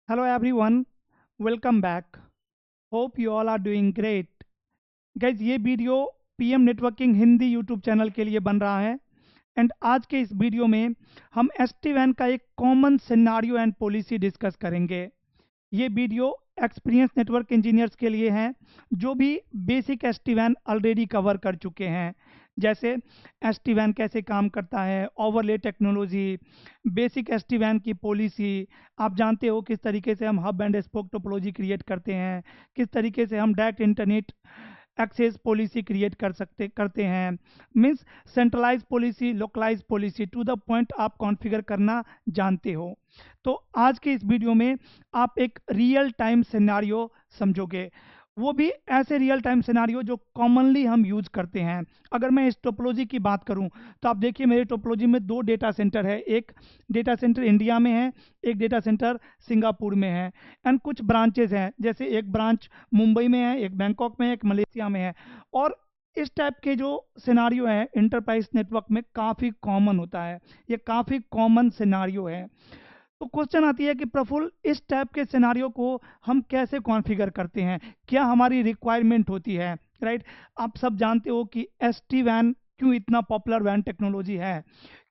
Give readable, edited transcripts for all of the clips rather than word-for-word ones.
Hello everyone, welcome back. Hope you all are doing great. Guys, ये video PM networking Hindi YouTube channel के लिए बन रहा है एंड आज के इस वीडियो में हम एसटी वैन का एक common scenario and policy discuss करेंगे। ये वीडियो एक्सपीरियंस नेटवर्क इंजीनियर्स के लिए हैं जो भी बेसिक एसटी वैन ऑलरेडी कवर कर चुके हैं, जैसे एसटी वैन कैसे काम करता है, ओवरले टेक्नोलॉजी, बेसिक एसटी वैन की पॉलिसी। आप जानते हो किस तरीके से हम hub and spoke topology create करते हैं, किस तरीके से हम direct internet access policy create करते हैं। Means centralise policy, localise policy, to the point आप कॉन्फ़िगर करना जानते हो। तो आज के इस वीडियो में आप एक रियल टाइम सिनेरियो समझोगे, वो भी ऐसे रियल टाइम सिनेरियो जो कॉमनली हम यूज करते हैं। अगर मैं इस टोपोलॉजी की बात करूं तो आप देखिए मेरे टोपोलॉजी में दो डेटा सेंटर है, एक डेटा सेंटर इंडिया में है, एक डेटा सेंटर सिंगापुर में है एंड कुछ ब्रांचेज हैं, जैसे एक ब्रांच मुंबई में है, एक बैंकॉक में है, एक मलेशिया में है। और इस टाइप के जो सिनारियो है इंटरप्राइज नेटवर्क में काफ़ी कॉमन होता है, ये काफ़ी कॉमन सिनारियो है। तो क्वेश्चन आती है कि प्रफुल्ल इस टाइप के सिनारियो को हम कैसे कॉन्फ़िगर करते हैं, क्या हमारी रिक्वायरमेंट होती है, राइट। आप सब जानते हो कि एसटी वैन क्यों इतना पॉपुलर वैन टेक्नोलॉजी है,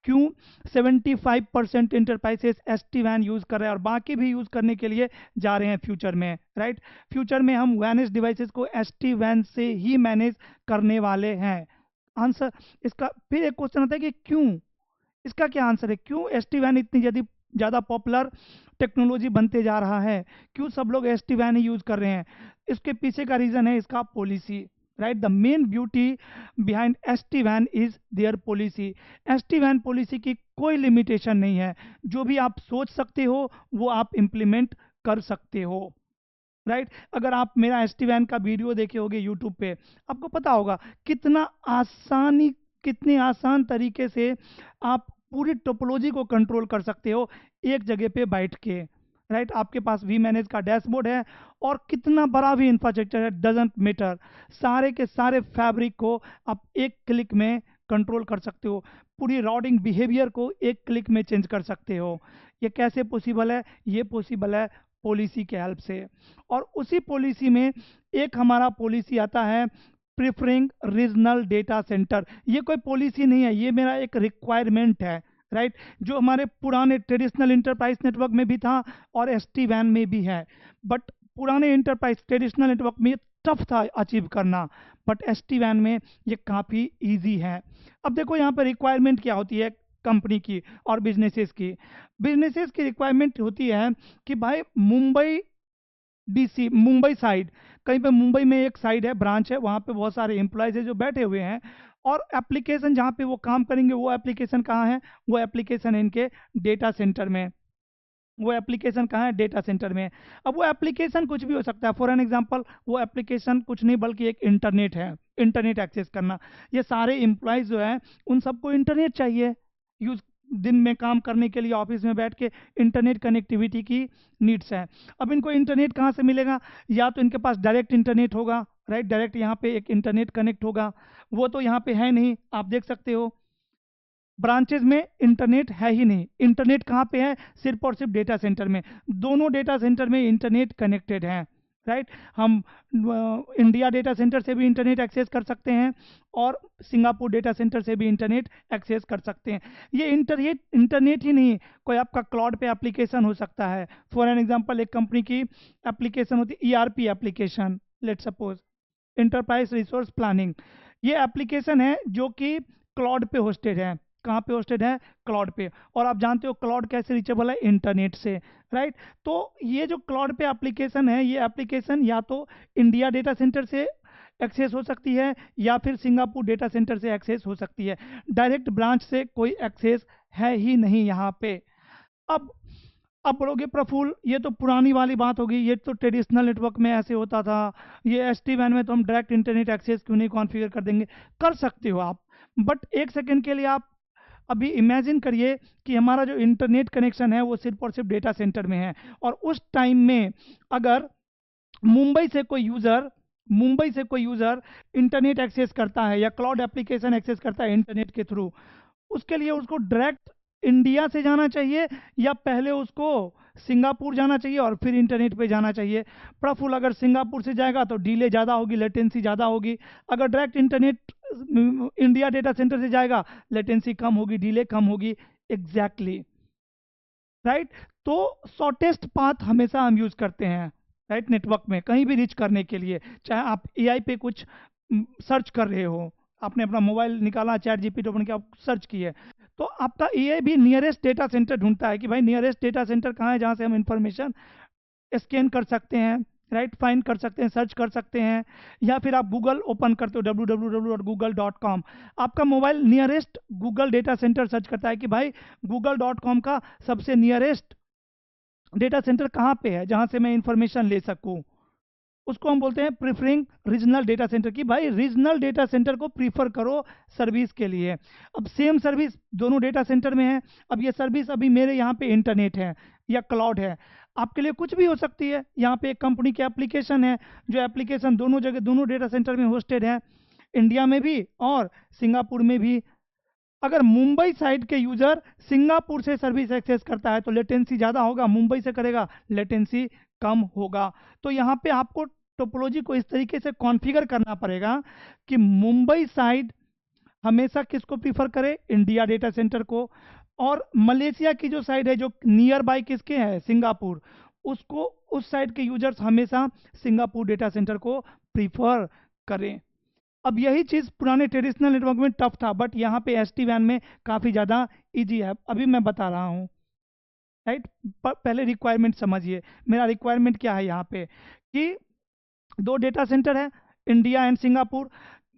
क्यों 75% इंटरप्राइजेस एसटी वैन यूज़ कर रहे हैं और बाकी भी यूज़ करने के लिए जा रहे हैं फ्यूचर में, राइट। फ्यूचर में हम वैनेज डिवाइसेस को एसटी वैन से ही मैनेज करने वाले हैं। आंसर इसका फिर एक क्वेश्चन आता है कि क्यों, इसका क्या आंसर है, क्यों एसटी वैन इतनी ज़्यादा पॉपुलर टेक्नोलॉजी बनते जा रहा है, क्यों सब लोग एसटी वैन ही यूज़ कर रहे हैं। इसके पीछे का रीज़न है इसका policy, right. The main beauty behind ST van is their policy. ST van policy की कोई लिमिटेशन नहीं है, जो भी आप सोच सकते हो वो आप इम्प्लीमेंट कर सकते हो, राइट। अगर आप मेरा एसटी वैन का वीडियो देखे होगे यूट्यूब पे, आपको पता होगा कितने आसान तरीके से आप पूरी टोपोलॉजी को कंट्रोल कर सकते हो एक जगह पे बैठ के, राइट। आपके पास वी मैनेज का डैशबोर्ड है और कितना बड़ा भी इंफ्रास्ट्रक्चर है, डजंट मैटर, सारे के सारे फैब्रिक को आप एक क्लिक में कंट्रोल कर सकते हो, पूरी राउटिंग बिहेवियर को एक क्लिक में चेंज कर सकते हो। ये कैसे पॉसिबल है, ये पॉसिबल है पॉलिसी के हेल्प से। और उसी पॉलिसी में एक हमारा पॉलिसी आता है प्रिफरिंग रीजनल डेटा सेंटर। ये कोई पॉलिसी नहीं है, ये मेरा एक रिक्वायरमेंट है, राइट। जो हमारे पुराने ट्रेडिशनल इंटरप्राइज नेटवर्क में भी था और एसटी वैन में भी है, बट पुराने इंटरप्राइज ट्रेडिशनल नेटवर्क में टफ था अचीव करना, बट एसटी वैन में ये काफ़ी ईजी है। अब देखो यहाँ पर रिक्वायरमेंट क्या होती है कंपनी की और बिजनेसेस की रिक्वायरमेंट होती है कि भाई मुंबई डीसी, मुंबई साइड, कहीं पे मुंबई में एक साइड है, ब्रांच है, वहाँ पे बहुत सारे एम्प्लॉयज़ है जो बैठे हुए हैं और एप्लीकेशन जहाँ पे वो काम करेंगे वो एप्लीकेशन कहाँ है, वो एप्लीकेशन इनके डेटा सेंटर में, वो एप्लीकेशन कहाँ है, डेटा सेंटर में। अब वो एप्लीकेशन कुछ भी हो सकता है, फॉर एन एग्जांपल वो एप्लीकेशन कुछ नहीं बल्कि एक इंटरनेट है, इंटरनेट एक्सेस करना। ये सारे एम्प्लॉयज़ जो हैं उन सबको इंटरनेट चाहिए यूज़, दिन में काम करने के लिए ऑफिस में बैठ के इंटरनेट कनेक्टिविटी की नीड्स है। अब इनको इंटरनेट कहाँ से मिलेगा, या तो इनके पास डायरेक्ट इंटरनेट होगा, राइट, डायरेक्ट यहाँ पे एक इंटरनेट कनेक्ट होगा, वो तो यहाँ पे है नहीं। आप देख सकते हो ब्रांचेज में इंटरनेट है ही नहीं, इंटरनेट कहाँ पे है, सिर्फ और सिर्फ डेटा सेंटर में। दोनों डेटा सेंटर में इंटरनेट कनेक्टेड है, राइट। हम इंडिया डेटा सेंटर से भी इंटरनेट एक्सेस कर सकते हैं और सिंगापुर डेटा सेंटर से भी इंटरनेट एक्सेस कर सकते हैं। ये इंटरनेट इंटरनेट ही नहीं, कोई आपका क्लाउड पे एप्लीकेशन हो सकता है। फॉर एन एग्जांपल एक कंपनी की एप्लीकेशन होती है ERP application, let suppose enterprise resource planning. ये एप्लीकेशन है जो कि क्लाउड पे होस्टेड है। कहाँ पे होस्टेड है, क्लाउड पे। और आप जानते हो क्लाउड कैसे रीचेबल है, इंटरनेट से, राइट। तो ये जो क्लाउड पे एप्लीकेशन है, ये एप्लीकेशन या तो इंडिया डेटा सेंटर से एक्सेस हो सकती है या फिर सिंगापुर डेटा सेंटर से एक्सेस हो सकती है, डायरेक्ट ब्रांच से कोई एक्सेस है ही नहीं यहाँ पे। अब अब बोलोगे प्रफुल्ल ये तो पुरानी वाली बात होगी, ये तो ट्रेडिशनल नेटवर्क में ऐसे होता था, ये एसटी वैन में तो हम डायरेक्ट इंटरनेट एक्सेस क्यों नहीं कॉन्फ़िगर कर देंगे। कर सकते हो आप, बट एक सेकंड के लिए आप अभी इमेजिन करिए कि हमारा जो इंटरनेट कनेक्शन है वो सिर्फ और सिर्फ डेटा सेंटर में है और उस टाइम में अगर मुंबई से कोई यूज़र मुंबई से कोई यूज़र इंटरनेट एक्सेस करता है या क्लाउड एप्लीकेशन एक्सेस करता है इंटरनेट के थ्रू, उसके लिए उसको डायरेक्ट इंडिया से जाना चाहिए या पहले उसको सिंगापुर जाना चाहिए और फिर इंटरनेट पे जाना चाहिए? प्रफुल, अगर सिंगापुर से जाएगा तो डिले ज़्यादा होगी, लेटेंसी ज़्यादा होगी। अगर direct internet India data centre से जाएगा, लेटेंसी कम होगी, डिले कम होगी। Exactly, right. तो शॉर्टेस्ट पाथ हमेशा हम यूज़ करते हैं, राइट, नेटवर्क में कहीं भी रीच करने के लिए। चाहे आप एआई पे कुछ सर्च कर रहे हो, आपने अपना मोबाइल निकाला, चैट जीपीटी ओपन किया, आप सर्च किए, तो आपका एआई भी नियरेस्ट डेटा सेंटर ढूंढता है कि भाई नियरेस्ट डेटा सेंटर कहाँ है जहाँ से हम इंफॉर्मेशन स्कैन कर सकते हैं, राइट, फाइंड कर सकते हैं, सर्च कर सकते हैं। या फिर आप गूगल ओपन करते हो, www.google.com, आपका mobile nearest Google data centre search करता है कि भाई google.com का सबसे नियरेस्ट डेटा सेंटर कहाँ पे है जहाँ से मैं इंफॉर्मेशन ले सकूँ। उसको हम बोलते हैं प्रीफरिंग रीजनल डेटा सेंटर, कि भाई रीजनल डेटा सेंटर को प्रीफर करो सर्विस के लिए। अब सेम सर्विस दोनों डेटा सेंटर में है। अब ये सर्विस अभी मेरे यहाँ पे इंटरनेट है या क्लाउड है, आपके लिए कुछ भी हो सकती है। यहाँ पे एक कंपनी की एप्लीकेशन है, जो एप्लीकेशन दोनों जगह दोनों डेटा सेंटर में होस्टेड है, इंडिया में भी और सिंगापुर में भी। अगर मुंबई साइड के यूजर सिंगापुर से सर्विस एक्सेस करता है तो लेटेंसी ज़्यादा होगा, मुंबई से करेगा लेटेंसी कम होगा। तो यहाँ पे आपको टोपोलॉजी को इस तरीके से कॉन्फ़िगर करना पड़ेगा कि मुंबई साइड हमेशा किसको प्रीफर करे, इंडिया डेटा सेंटर को, और मलेशिया की जो साइड है जो नियर बाय किसके है, सिंगापुर, उसको उस साइड के यूजर्स हमेशा सिंगापुर डेटा सेंटर को प्रीफर करें। अब यही चीज़ पुराने ट्रेडिशनल नेटवर्क में टफ था, बट यहाँ पे एस टी वैन में काफ़ी ज़्यादा इजी है। अभी मैं बता रहा हूँ, राइट। पहले रिक्वायरमेंट समझिए, मेरा रिक्वायरमेंट क्या है यहाँ पे, कि दो डेटा सेंटर है, India and Singapore.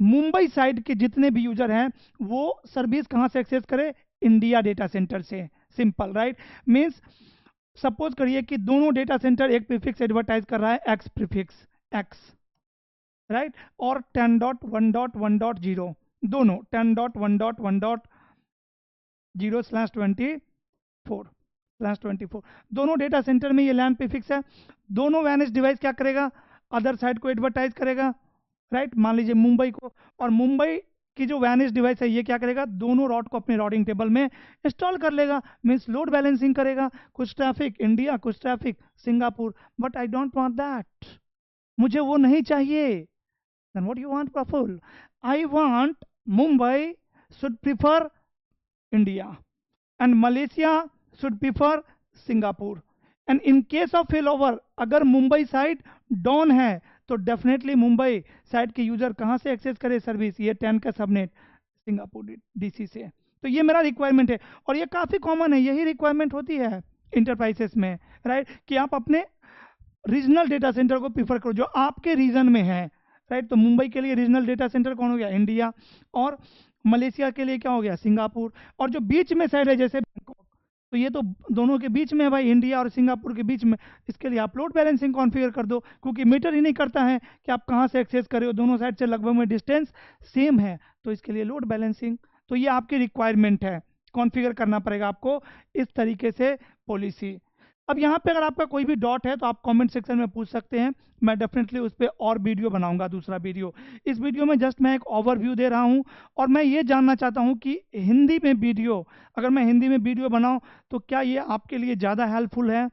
Mumbai side के जितने भी यूजर हैं वो सर्विस कहाँ से एक्सेस करें, इंडिया डेटा सेंटर से। Simple, right. मीन्स सपोज करिए कि दोनों डेटा सेंटर एक प्रीफिक्स एडवर्टाइज कर रहा है, एक्स प्रीफिक्स एक्स, राइट, और 10.1.1.0, दोनों 10.1.1.0/24/24, दोनों डेटा सेंटर में ये लैन प्रीफिक्स है। दोनों वैनिश डिवाइस क्या करेगा, अदर साइड को एडवर्टाइज करेगा, राइट, मान लीजिए मुंबई को, और मुंबई की जो वैनिश डिवाइस है ये क्या करेगा, दोनों रॉड को अपने राउटिंग टेबल में इंस्टॉल कर लेगा। मीन्स लोड बैलेंसिंग करेगा, कुछ ट्रैफिक इंडिया, कुछ traffic Singapore. But I don't want that, मुझे वो नहीं चाहिए। Then what you want, Praful? I want Mumbai should prefer India and Malaysia should prefer Singapore. And in case of failover, अगर Mumbai side down है तो definitely Mumbai side के user कहाँ से एक्सेस करे सर्विस, ये 10 का सबनेट सिंगापुर डीसी से। तो ये मेरा रिक्वायरमेंट है, और ये काफ़ी कॉमन है, यही रिक्वायरमेंट होती है इंटरप्राइजेस में, राइट, कि आप अपने रीजनल डेटा सेंटर को प्रीफर करो जो आपके रीजन में है, राइट। तो मुंबई के लिए रीजनल डेटा सेंटर कौन हो गया, इंडिया, और मलेशिया के लिए क्या हो गया, सिंगापुर। और जो बीच में साइड है जैसे बैंकॉक, तो ये तो दोनों के बीच में है भाई, इंडिया और सिंगापुर के बीच में। इसके लिए आप लोड बैलेंसिंग कॉन्फ़िगर कर दो, क्योंकि मीटर ही नहीं करता है कि आप कहाँ से एक्सेस कर रहे हो, दोनों साइड से लगभग में डिस्टेंस सेम है, तो इसके लिए लोड बैलेंसिंग। तो ये आपकी रिक्वायरमेंट है, कॉन्फ़िगर करना पड़ेगा आपको इस तरीके से पॉलिसी। अब यहाँ पे अगर आपका कोई भी डॉट है तो आप कमेंट सेक्शन में पूछ सकते हैं, मैं डेफिनेटली उस पर और वीडियो बनाऊंगा, दूसरा वीडियो। इस वीडियो में जस्ट मैं एक ओवरव्यू दे रहा हूँ, और मैं ये जानना चाहता हूँ कि हिंदी में वीडियो, अगर मैं हिंदी में वीडियो बनाऊँ तो क्या ये आपके लिए ज़्यादा हेल्पफुल है,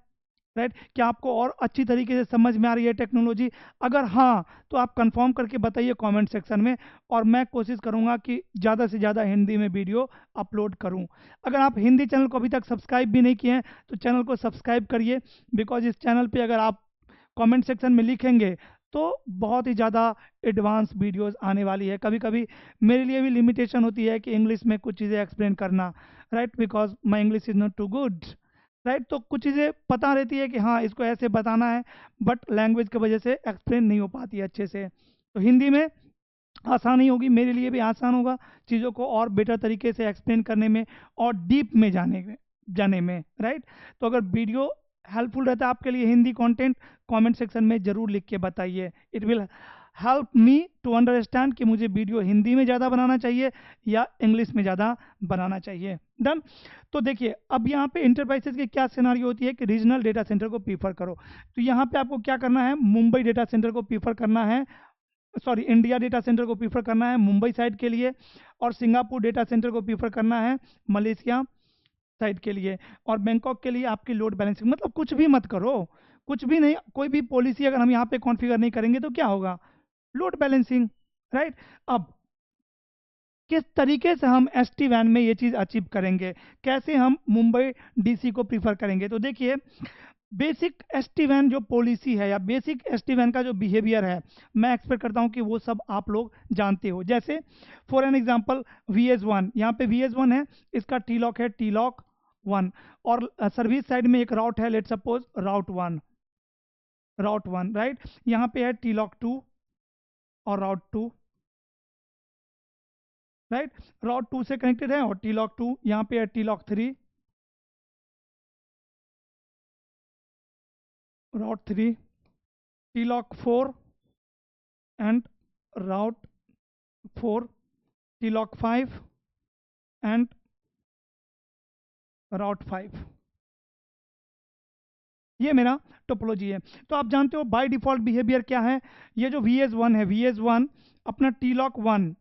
राइट, क्या आपको और अच्छी तरीके से समझ में आ रही है टेक्नोलॉजी? अगर हाँ तो आप कंफर्म करके बताइए कमेंट सेक्शन में, और मैं कोशिश करूँगा कि ज़्यादा से ज़्यादा हिंदी में वीडियो अपलोड करूँ। अगर आप हिंदी चैनल को अभी तक सब्सक्राइब भी नहीं किए हैं तो चैनल को सब्सक्राइब करिए, बिकॉज इस चैनल पे अगर आप कमेंट सेक्शन में लिखेंगे तो बहुत ही ज़्यादा एडवांस वीडियोस आने वाली है। कभी कभी मेरे लिए भी लिमिटेशन होती है कि इंग्लिश में कुछ चीज़ें एक्सप्लेन करना, right, because my English is not too good, right. तो कुछ चीज़ें पता रहती है कि हाँ इसको ऐसे बताना है, बट लैंग्वेज की वजह से एक्सप्लेन नहीं हो पाती है अच्छे से। तो हिंदी में आसानी होगी, मेरे लिए भी आसान होगा चीज़ों को और बेटर तरीके से एक्सप्लेन करने में और डीप में जाने में, राइट। तो अगर वीडियो हेल्पफुल रहता है आपके लिए हिंदी कंटेंट, कमेंट सेक्शन में ज़रूर लिख के बताइए। It will help me to understand कि मुझे वीडियो हिंदी में ज़्यादा बनाना चाहिए या इंग्लिश में ज़्यादा बनाना चाहिए। डन। तो देखिए अब यहाँ पे इंटरप्राइजेस की क्या सिनारियो होती है कि रीजनल डेटा सेंटर को प्रीफर करो। तो यहाँ पे आपको क्या करना है, मुंबई डेटा सेंटर को प्रीफर करना है, सॉरी इंडिया डेटा सेंटर को प्रीफर करना है मुंबई साइड के लिए, और सिंगापुर डेटा सेंटर को प्रीफर करना है मलेशिया साइड के लिए, और बैंकॉक के लिए आपकी लोड बैलेंसिंग, मतलब कुछ भी मत करो, कुछ भी नहीं, कोई भी पॉलिसी अगर हम यहाँ पे कॉन्फ़िगर नहीं करेंगे तो क्या होगा, लोड बैलेंसिंग, राइट। अब किस तरीके से हम एसटी वैन में ये चीज़ अचीव करेंगे, कैसे हम मुंबई डीसी को प्रीफर करेंगे, तो देखिए बेसिक एसटी वैन जो पॉलिसी है या बेसिक एसटी वैन का जो बिहेवियर है, मैं एक्सपेक्ट करता हूँ कि वो सब आप लोग जानते हो। जैसे फॉर एन एग्जांपल VS1, यहाँ पे VS1 है, इसका टी लॉक है टी लॉक 1, और सर्विस साइड में एक राउट है, लेट सपोज राउट 1 राइट, यहाँ पे है टी लॉक 2 और राउट 2, राइट, राउट 2 से कनेक्टेड है, और टी लॉक 2 यहाँ पे है T lock 3, route 3, T lock 4 and route 4, T lock 5 and route 5। ये मेरा टोपोलॉजी है। तो आप जानते हो बाय डिफॉल्ट बिहेवियर क्या है, ये जो VS1 है, VS1 अपना टी लॉक 1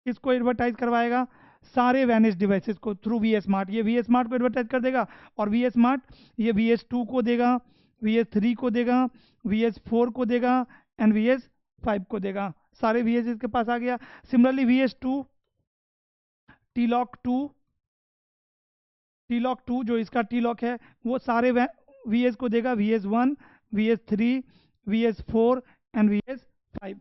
किसको एडवर्टाइज करवाएगा, सारे वैनिश डिवाइसेस को थ्रू VSmart, ये VSmart को एडवर्टाइज कर देगा, और VSmart ये VS2 को देगा, VS3 को देगा, VS4 को देगा एंड VS5 को देगा, सारे VS इसके पास आ गया। Similarly VS2 T lock 2, T lock 2 जो इसका टी लॉक है वो सारे VS को देगा, VS1, VS3, VS4 and VS5।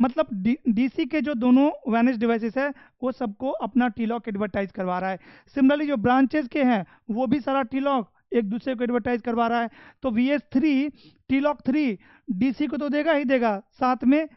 मतलब डीसी के जो दोनों वैनिश डिवाइसेस है वो सबको अपना टी लॉक एडवर्टाइज करवा रहा है। सिमिलरली जो ब्रांचेस के हैं वो भी सारा टी लॉक एक दूसरे को एडवर्टाइज करवा रहा है। तो VS3 टी लॉक 3 डीसी को तो देगा ही देगा, साथ में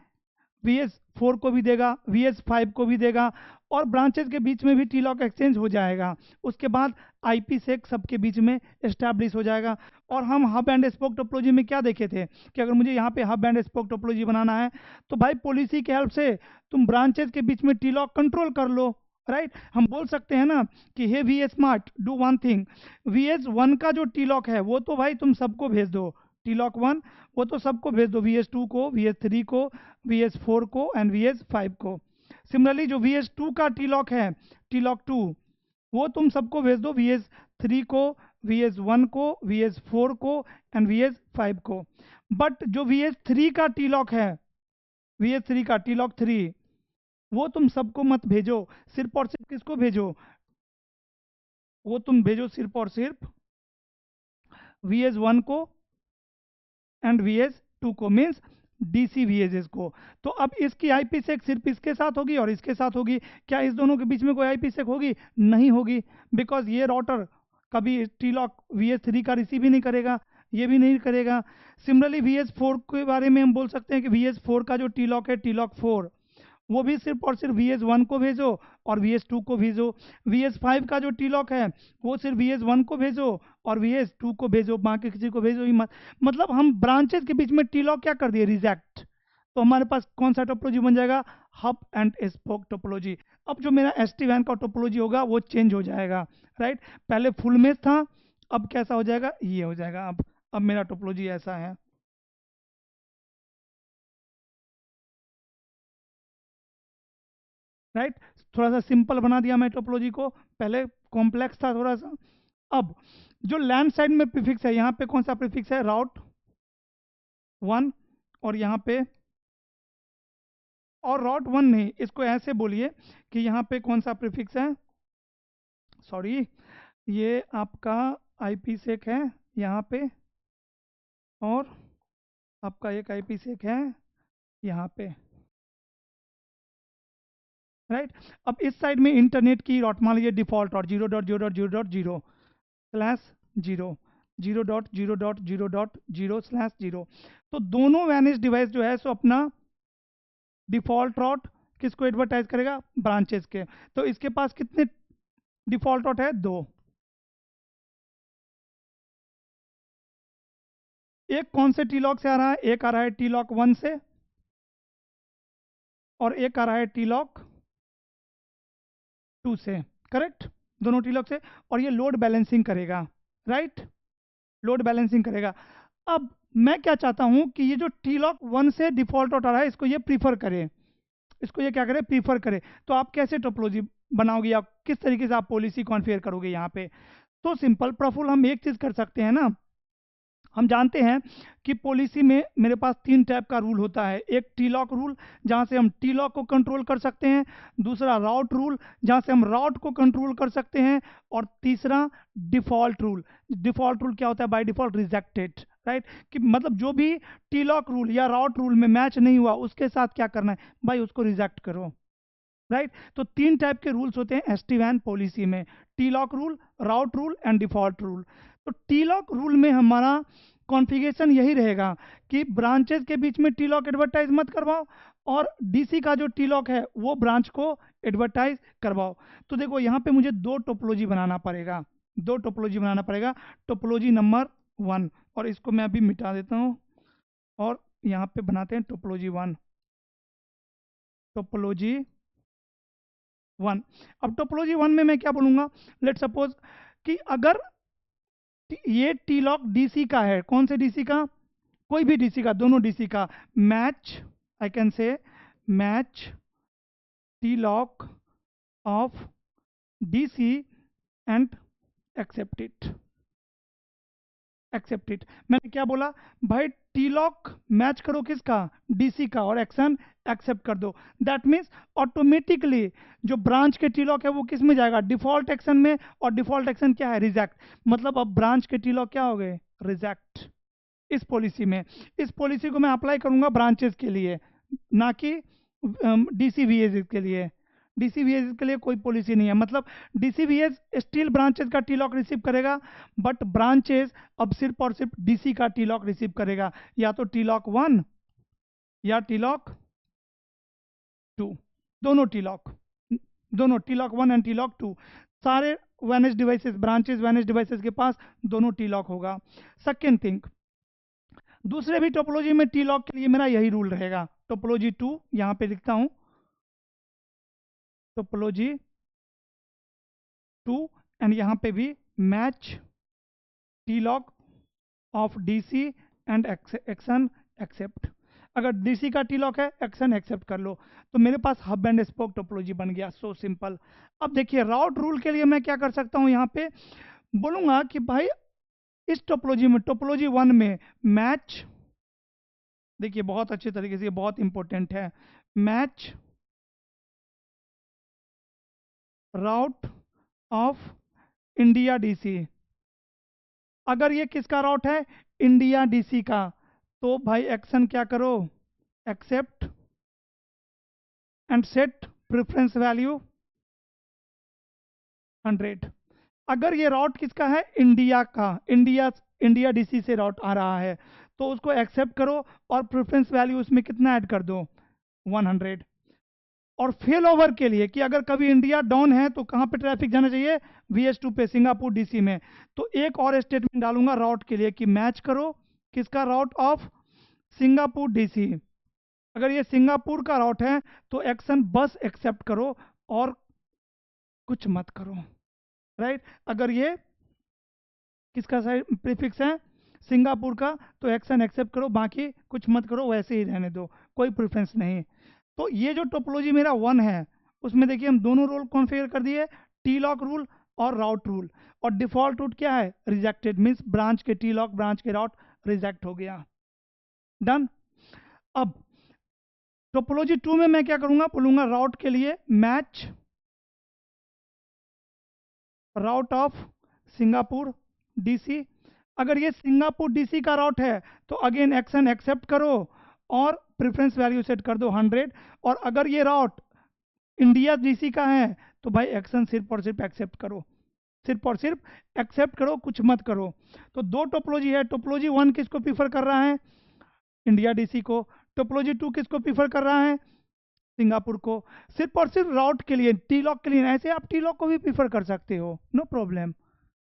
VS4 को भी देगा, VS5 को भी देगा, और ब्रांचेस के बीच में भी टी लॉक एक्सचेंज हो जाएगा। उसके बाद IPsec सबके बीच में एस्टैब्लिश हो जाएगा। और हम हब एंड स्पोक टोपोलॉजी में क्या देखे थे कि अगर मुझे यहाँ पे हब एंड स्पोक टोपोलॉजी बनाना है तो भाई पॉलिसी के हेल्प से तुम ब्रांचेस के बीच में टी लॉक कंट्रोल कर लो, राइट। हम बोल सकते हैं ना कि हे VSmart do one thing, VS1 का जो टी लॉक है वो तो भाई तुम सबको भेज दो, टी लॉक 1 वो तो सबको भेज दो, VS2 को, VS3 को, VS4 को एंड VS5 को। सिमिलरली जो VS2 का टी लॉक है, टी लॉक 2 वो तुम सबको भेज दो, VS3 को, VS1 को, VS4 को एंड VS5 को। बट जो VS3 का टी लॉक है, VS3 का टी लॉक 3 वो तुम सबको मत भेजो, सिर्फ और सिर्फ किसको भेजो, वो तुम भेजो सिर्फ और सिर्फ VS1 को एंड VS2 को, मीन्स DC VSS को। तो अब इसकी IPsec सिर्फ इसके साथ होगी और इसके साथ होगी, क्या इस दोनों के बीच में कोई IPsec होगी, नहीं होगी, बिकॉज ये राउटर कभी टी लॉक VS3 का रिसीव ही नहीं करेगा, ये भी नहीं करेगा। सिमिलरली VS4 के बारे में हम बोल सकते हैं कि VS4 का जो टी लॉक है, टी लॉक 4 वो भी सिर्फ और सिर्फ VS1 को भेजो और VS2 को भेजो। VS5 का जो टी लॉक है वो सिर्फ VS1 को भेजो और VS2 को भेजो, बाकी किसी को भेजो ही मत। मतलब हम ब्रांचेस के बीच में टी लॉक क्या कर दिए, रिजेक्ट। तो हमारे पास कौन सा टोपोलॉजी बन जाएगा, हब एंड स्पोक टोपोलॉजी। अब जो मेरा एसटी वैन का टोपोलॉजी होगा वो चेंज हो जाएगा, राइट। पहले फुल मेश था, अब कैसा हो जाएगा, ये हो जाएगा। अब मेरा टोपोलॉजी ऐसा है, राइट। थोड़ा सा सिंपल बना दिया मैं टोपोलॉजी को, पहले कॉम्प्लेक्स था थोड़ा सा। अब जो लैंड साइड में प्रीफिक्स है, यहाँ पे कौन सा प्रीफिक्स है, राउट 1, और यहाँ पे, और राउट 1 नहीं, इसको ऐसे बोलिए कि यहाँ पे कौन सा प्रीफिक्स है, सॉरी, ये आपका IPsec है यहाँ पे, और आपका एक IPsec है यहाँ पे, राइट। अब इस साइड में इंटरनेट की डॉट मान लीजिए डिफॉल्ट और 0.0.0.0/0 0.0.0.0/0। तो दोनों वैनिश डिवाइस जो है सो अपना डिफॉल्ट रॉट किसको एडवर्टाइज करेगा, ब्रांचेस के। तो इसके पास कितने डिफॉल्ट रॉट है, 2। एक कौन से टी लॉक से आ रहा है, एक आ रहा है टी लॉक 1 से और एक आ रहा है टी लॉक 2 से, करेक्ट, दोनों टी लॉक से। और ये लोड बैलेंसिंग करेगा, राइट, लोड बैलेंसिंग करेगा। अब मैं क्या चाहता हूं कि ये जो टी लॉक 1 से डिफॉल्ट आउट आ रहा है इसको ये प्रीफर करे, इसको ये क्या करे, प्रीफर करे। तो आप कैसे टोपोलॉजी बनाओगे, आप किस तरीके से आप पॉलिसी कॉन्फ़िगर करोगे यहाँ पे। तो सिंपल प्रफुल, हम एक चीज कर सकते हैं ना, हम जानते हैं कि पॉलिसी में मेरे पास तीन टाइप का रूल होता है। एक टी लॉक रूल, जहां से हम टी लॉक को कंट्रोल कर सकते हैं। दूसरा राउट रूल, जहां से हम राउट को कंट्रोल कर सकते हैं। और तीसरा डिफॉल्ट रूल। डिफॉल्ट रूल क्या होता है? By default rejected, right. कि मतलब जो भी टी लॉक रूल या राउट रूल में मैच नहीं हुआ, उसके साथ क्या करना है भाई? उसको रिजेक्ट करो, राइट। तो तीन टाइप के रूल्स होते हैं SD-WAN पॉलिसी में: T lock rule, route rule and default rule. तो टी लॉक रूल में हमारा कॉन्फ़िगरेशन यही रहेगा कि ब्रांचेस के बीच में टी लॉक एडवर्टाइज मत करवाओ, और DC का जो टी लॉक है वो ब्रांच को एडवर्टाइज करवाओ। तो देखो यहाँ पे मुझे दो टोपोलॉजी बनाना पड़ेगा, दो टोपोलॉजी बनाना पड़ेगा। टोपोलॉजी नंबर 1, और इसको मैं अभी मिटा देता हूँ, और यहाँ पे बनाते हैं टोपोलॉजी 1। टोपोलॉजी 1। अब टोपोलॉजी 1 में मैं क्या बोलूंगा? लेट सपोज कि अगर ये टी लॉक DC का है, कौन से DC का? कोई भी DC का, दोनों DC का match, I can say match T lock of DC and accept it. Accept it, मैंने क्या बोला भाई? टी लॉक मैच करो किसका? DC का, और एक्शन एक्सेप्ट कर दो। दैट मीन्स ऑटोमेटिकली जो ब्रांच के टी लॉक है वो किस में जाएगा? डिफॉल्ट एक्शन में। और डिफॉल्ट एक्शन क्या है? रिजेक्ट। मतलब अब ब्रांच के टी लॉक क्या हो गए? रिजेक्ट। इस पॉलिसी में, इस पॉलिसी को मैं अप्लाई करूंगा ब्रांचेस के लिए, ना कि DCVS के लिए। DCVS के लिए कोई पॉलिसी नहीं है। मतलब DCVS स्टिल ब्रांचेस का टी लॉक रिसीव करेगा, बट ब्रांचेस अब सिर्फ और सिर्फ DC का टी लॉक रिसीव करेगा, या तो टी लॉक 1 या टी लॉक 2। दोनों टी लॉक, दोनों T lock 1 and T lock 2। सारे vanish devices, branches vanish devices के पास दोनों टी लॉक होगा। सेकेंड थिंग, दूसरे भी टोपोलॉजी में टी लॉक के लिए मेरा यही रूल रहेगा। टोपोलॉजी 2 यहां पे लिखता हूं, टोपोलॉजी 2, एंड यहां पे भी match T lock of DC and action accept. अगर DC का टी लॉक है, एक्शन एक्सेप्ट कर लो, तो मेरे पास हब एंड स्पोक टोपोलॉजी बन गया। So simple. अब देखिए राउट रूल के लिए मैं क्या कर सकता हूं? यहां पे बोलूंगा कि भाई इस टोपोलॉजी में, टोपोलॉजी 1 में मैच, देखिए बहुत अच्छे तरीके से, बहुत इंपॉर्टेंट है, match route of India DC। अगर ये किसका राउट है? इंडिया DC का, तो भाई एक्शन क्या करो? Accept and set preference value 100। अगर ये राउट किसका है? इंडिया का, इंडिया DC से राउट आ रहा है, तो उसको एक्सेप्ट करो और प्रेफरेंस वैल्यू उसमें कितना ऐड कर दो? 100। और फेल ओवर के लिए, कि अगर कभी इंडिया डाउन है तो कहां पे ट्रैफिक जाना चाहिए? VS2 पे, सिंगापुर DC में। तो एक और स्टेटमेंट डालूंगा राउट के लिए कि मैच करो किसका? राउट ऑफ सिंगापुर DC। अगर ये सिंगापुर का राउट है तो एक्शन बस एक्सेप्ट करो और कुछ मत करो, राइट। अगर ये किसका प्रीफिक्स है? सिंगापुर का, तो एक्शन एक्सेप्ट करो, बाकी कुछ मत करो, वैसे ही रहने दो, कोई प्रेफरेंस नहीं। तो ये जो टोपोलॉजी मेरा 1 है, उसमें देखिए हम दोनों रूल कॉन्फ़िगर कर दिए, टी लॉक रूल और राउट रूल। और डिफॉल्ट रूट क्या है? रिजेक्टेड, मीन्स ब्रांच के टी लॉक, ब्रांच के राउट रिजेक्ट हो गया। डन। अब टोपोलॉजी 2 में मैं क्या करूंगा? बोलूंगा राउट के लिए match route of Singapore DC। अगर ये सिंगापुर DC का राउट है तो अगेन एक्शन एक्सेप्ट करो और प्रेफरेंस वैल्यू सेट कर दो 100। और अगर ये राउट इंडिया DC का है तो भाई एक्शन सिर्फ और सिर्फ एक्सेप्ट करो, सिर्फ और सिर्फ एक्सेप्ट करो, कुछ मत करो। तो दो टोपोलॉजी है। टोपोलॉजी 1 किसको प्रीफर कर रहा है? इंडिया DC को। टोपोलॉजी 2 किसको प्रीफर कर रहा है? सिंगापुर को। सिर्फ और सिर्फ राउट के लिए, टी लॉक के लिए। ऐसे आप टी लॉक को भी प्रीफर कर सकते हो, नो प्रॉब्लम,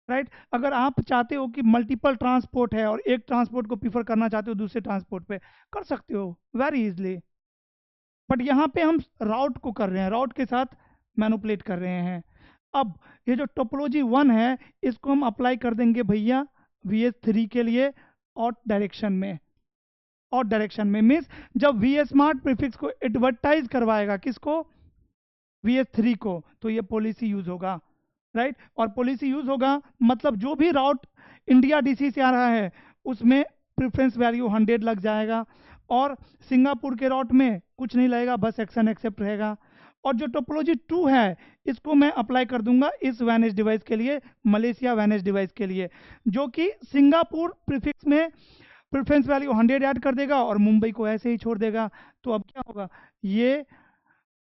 राइट। अगर आप चाहते हो कि मल्टीपल ट्रांसपोर्ट है और एक ट्रांसपोर्ट को प्रीफर करना चाहते हो दूसरे ट्रांसपोर्ट पे, कर सकते हो वेरी इजली। बट यहाँ पे हम राउट को कर रहे हैं, राउट के साथ मैनुपुलेट कर रहे हैं। अब ये जो टोपोलॉजी 1 है, इसको हम अप्लाई कर देंगे भैया VS3 के लिए, और डायरेक्शन में। और डायरेक्शन में मीन्स जब VSmart प्रीफिक्स को एडवर्टाइज करवाएगा, किसको? VS3 को, तो ये पॉलिसी यूज होगा। राइट। और पॉलिसी यूज होगा मतलब जो भी राउट इंडिया डीसी से आ रहा है उसमें प्रेफरेंस वैल्यू 100 लग जाएगा, और सिंगापुर के राउट में कुछ नहीं लगेगा, बस एक्शन एक्सेप्ट रहेगा। और जो टोपोलॉजी 2 है इसको मैं अप्लाई कर दूंगा इस वैनेज डिवाइस के लिए, मलेशिया वैनेज डिवाइस के लिए, जो कि सिंगापुर प्रीफिक्स में प्रेफरेंस वैल्यू 100 ऐड कर देगा और मुंबई को ऐसे ही छोड़ देगा। तो अब क्या होगा, ये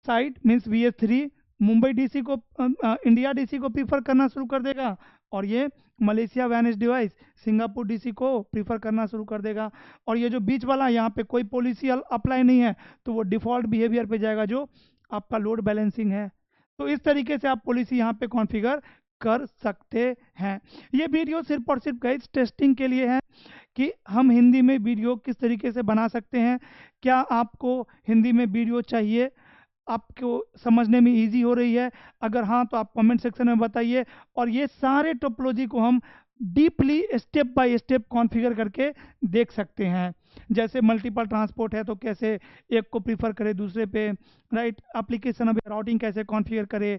site means VS3 Mumbai DC को इंडिया डीसी को प्रीफर करना शुरू कर देगा, और ये मलेशिया वैनेज डिवाइस सिंगापुर डीसी को प्रीफर करना शुरू कर देगा। और ये जो बीच वाला यहाँ पे कोई पॉलिसी अप्लाई नहीं है तो वो डिफ़ॉल्ट बिहेवियर पे जाएगा जो आपका लोड बैलेंसिंग है। तो इस तरीके से आप पॉलिसी यहाँ पे कॉन्फ़िगर कर सकते हैं। ये वीडियो सिर्फ और सिर्फ गाइस टेस्टिंग के लिए है कि हम हिंदी में वीडियो किस तरीके से बना सकते हैं। क्या आपको हिंदी में वीडियो चाहिए, आपको समझने में इजी हो रही है? अगर हाँ तो आप कमेंट सेक्शन में बताइए। और ये सारे टोपोलॉजी को हम deeply step by step configure करके देख सकते हैं। जैसे मल्टीपल ट्रांसपोर्ट है तो कैसे एक को प्रीफर करें दूसरे पे, राइट। एप्लीकेशन अभी राउटिंग कैसे कॉन्फ़िगर करें,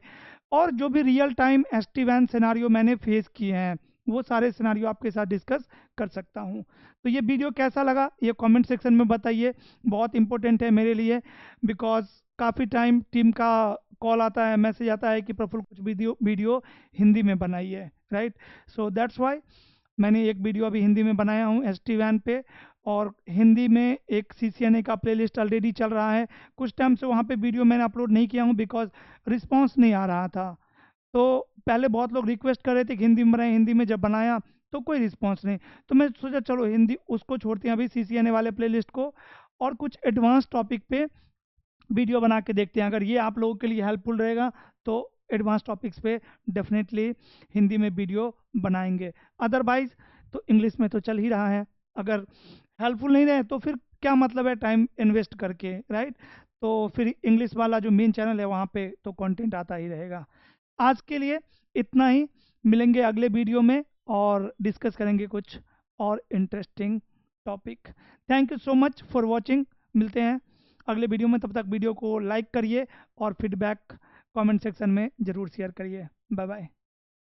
और जो भी रियल टाइम SD-WAN सिनेरियो मैंने फेस किए हैं वो सारे सिनेरियो आपके साथ डिस्कस कर सकता हूँ। तो ये वीडियो कैसा लगा ये कमेंट सेक्शन में बताइए, बहुत इंपॉर्टेंट है मेरे लिए, बिकॉज काफ़ी टाइम टीम का कॉल आता है, मैसेज आता है कि प्रफुल्ल कुछ वीडियो हिंदी में बनाइए, राइट। सो दैट्स वाई मैंने एक वीडियो अभी हिंदी में बनाया हूँ SD-WAN पे, और हिंदी में एक CCNA का प्लेलिस्ट ऑलरेडी चल रहा है। कुछ टाइम से वहाँ पे वीडियो मैंने अपलोड नहीं किया हूँ बिकॉज रिस्पॉन्स नहीं आ रहा था। तो पहले बहुत लोग रिक्वेस्ट कर रहे थे कि हिंदी में बनाए, हिंदी में जब बनाया तो कोई रिस्पॉन्स नहीं, तो मैं सोचा चलो हिंदी उसको छोड़ते हैं अभी CCNA वाले प्लेलिस्ट को, और कुछ एडवांस टॉपिक पे वीडियो बना के देखते हैं। अगर ये आप लोगों के लिए हेल्पफुल रहेगा तो एडवांस टॉपिक्स पे डेफिनेटली हिंदी में वीडियो बनाएंगे। अदरवाइज तो इंग्लिश में तो चल ही रहा है, अगर हेल्पफुल नहीं रहे तो फिर क्या मतलब है टाइम इन्वेस्ट करके, राइट। तो फिर इंग्लिश वाला जो मेन चैनल है वहाँ पे तो कंटेंट आता ही रहेगा। आज के लिए इतना ही, मिलेंगे अगले वीडियो में और डिस्कस करेंगे कुछ और interesting topic. Thank you so much for watching, मिलते हैं अगले वीडियो में, तब तक वीडियो को लाइक करिए और फीडबैक कमेंट सेक्शन में ज़रूर शेयर करिए। Bye bye.